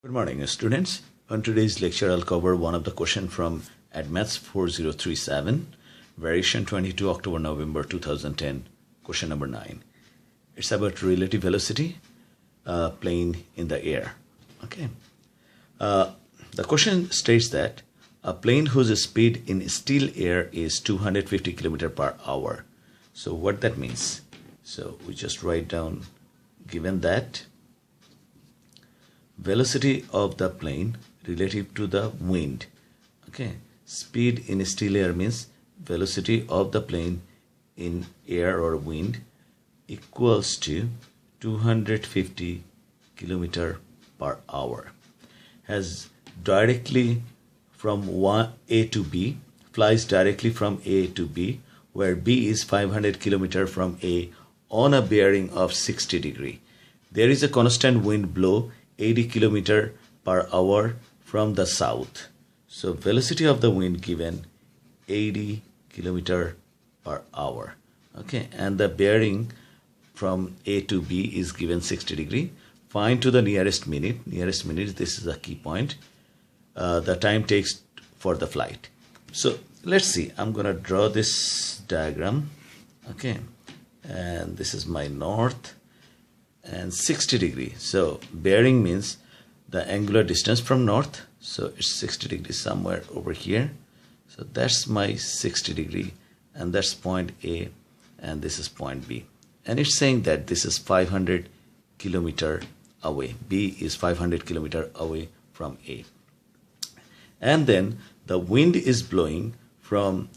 Good morning, students. On today's lecture, I'll cover one of the questions from AdMaths 4037, variation 22 October November 2010, question number 9. It's about relative velocity, plane in the air. Okay. The question states that a plane whose speed in still air is 250 km per hour. So what that means? So we just write down, given that velocity of the plane relative to the wind. Okay, speed in still air means velocity of the plane in air or wind equals to 250 km per hour. Has directly from A to B, flies directly from A to B, where B is 500 km from A on a bearing of 60 degree. There is a constant wind blow 80 km per hour from the south. So velocity of the wind given 80 km per hour. Okay, and the bearing from A to B is given 60 degree. Find to the nearest minute. Nearest minute, this is a key point. The time takes for the flight. So let's see. I'm gonna draw this diagram. Okay, and this is my north. And 60 degree. So bearing means the angular distance from north. So it's 60 degrees somewhere over here. So that's my 60 degree, and that's point A, and this is point B. And it's saying that this is 500 km away. B is 500 km away from A. And then the wind is blowing from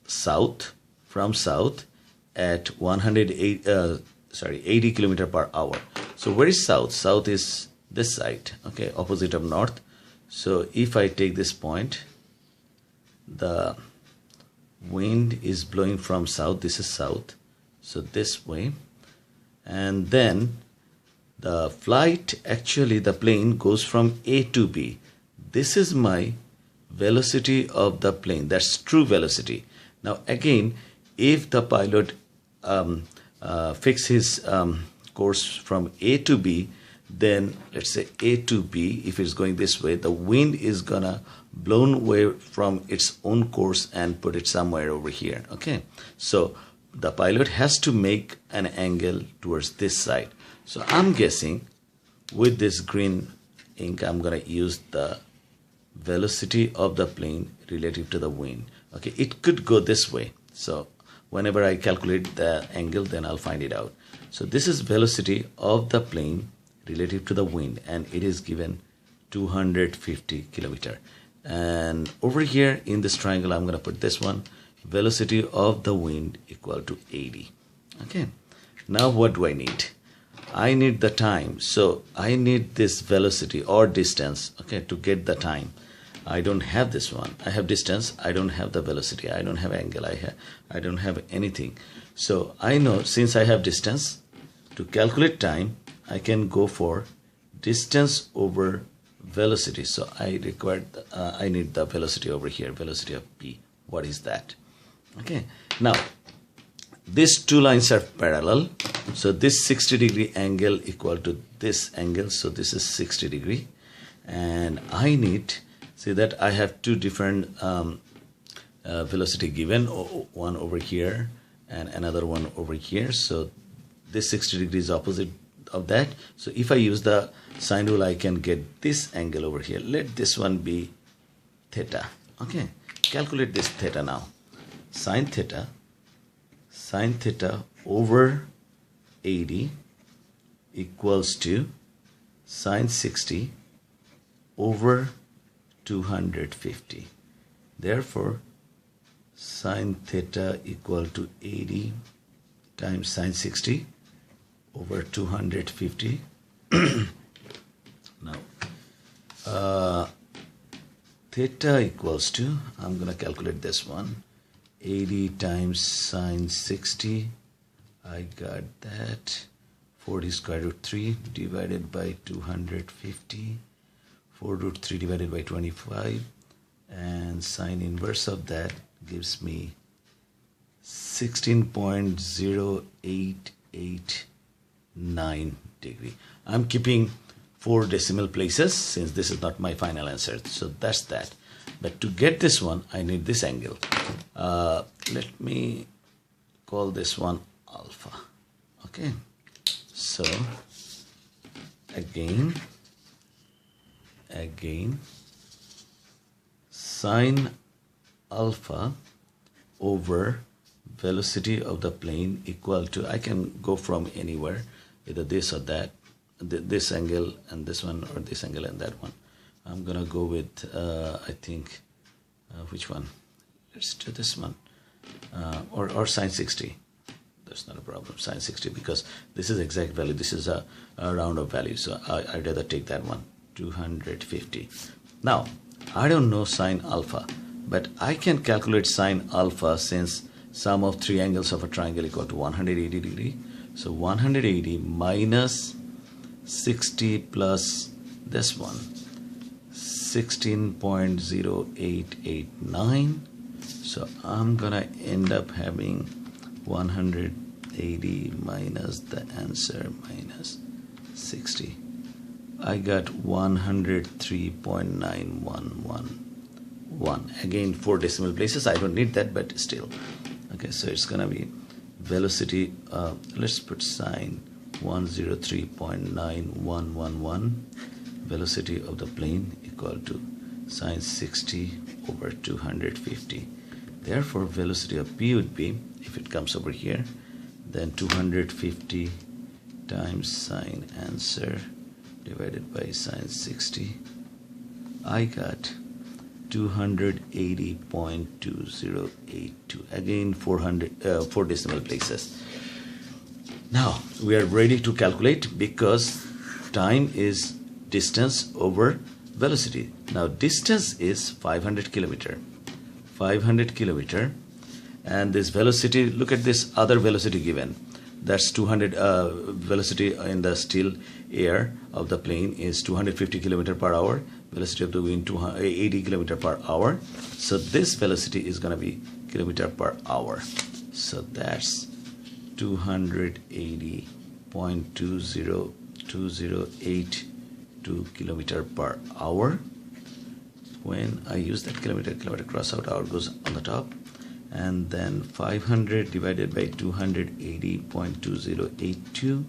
south at 80 km per hour. So where is south? South is this side, okay, opposite of north. So if I take this point, the wind is blowing from south. This is south, so this way. And then the flight, actually the plane goes from A to B. This is my velocity of the plane. That's true velocity. Now again, if the pilot fix his course from A to B, then let's say A to B, if it's going this way, the wind is gonna blown away from its own course and put it somewhere over here. Okay, so the pilot has to make an angle towards this side. So I'm guessing with this green ink, I'm gonna use the velocity of the plane relative to the wind. Okay, it could go this way. So whenever I calculate the angle, then I'll find it out. So this is velocity of the plane relative to the wind, and it is given 250 km. And over here in this triangle, I'm going to put this one, velocity of the wind equal to 80. Okay, now what do I need? I need the time. So I need this velocity or distance, okay, to get the time. I don't have this one. I have distance. I don't have the velocity. I don't have angle. I don't have anything. So I know, since I have distance, to calculate time, I can go for distance over velocity. So I need the velocity over here, velocity of P. What is that? Okay. Now, these two lines are parallel. So this 60 degree angle equal to this angle. So this is 60 degree. And I need, see that I have two different velocity given, one over here and another one over here. So this 60 degrees opposite of that. So if I use the sine rule, I can get this angle over here. Let this one be theta. Okay, calculate this theta now. Sine theta over 80 equals to sine 60 over 250. Therefore, sine theta equal to 80 times sine 60 over 250. Now, theta equals to, I'm going to calculate this one, 80 times sine 60. I got that 40 square root 3 divided by 250. 4 root 3 divided by 25, and sine inverse of that gives me 16.0889 degree. I'm keeping 4 decimal places, since this is not my final answer. So that's that. But to get this one, I need this angle. Let me call this one alpha. Okay. So again, sine alpha over velocity of the plane equal to, I can go from anywhere, either this or that, this angle and this one, or this angle and that one. I'm gonna go with I think which one? Let's do this one, or sine 60. That's not a problem, sine 60, because this is exact value, this is a round of value, so I'd rather take that one, 250. Now I don't know sine alpha, but I can calculate sine alpha, since sum of 3 angles of a triangle equal to 180 degree. So 180 minus 60 plus this one, 16.0889. So I'm gonna end up having 180 minus the answer minus 60. I got 103.9111. Again, 4 decimal places. I don't need that, but still. Okay, so it's gonna be velocity. Let's put sine 103.9111. Velocity of the plane equal to sine 60 over 250. Therefore, velocity of P would be, if it comes over here, then 250 times sine answer divided by sine 60. I got 280.2082. Again, 4 decimal places. Now we are ready to calculate, because time is distance over velocity. Now distance is 500 kilometer. 500 kilometer, and this velocity, look at this other velocity given, that's 200. Velocity in the still air of the plane is 250 kilometer per hour, velocity of the wind 80 kilometer per hour. So this velocity is going to be kilometer per hour, so that's 280.2082 kilometer per hour. When I use that kilometer cross out, hour goes on the top, and then 500 divided by 280.2082,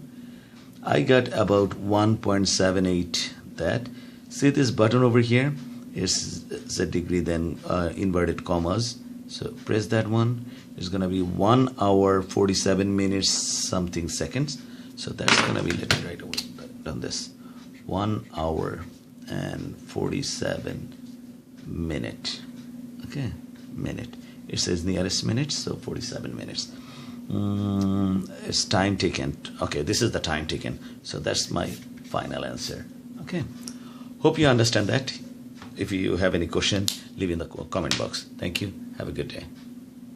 I got about 1.78. that. See this button over here is a degree, then inverted commas, so press that one. It's gonna be 1 hour 47 minutes something seconds. So that's gonna be, let me write down this, 1 hour and 47 minute. Okay, minute. It says nearest minute, so 47 minutes. It's time taken. Okay, this is the time taken. So that's my final answer. Okay, hope you understand that. If you have any question, leave in the comment box. Thank you. Have a good day.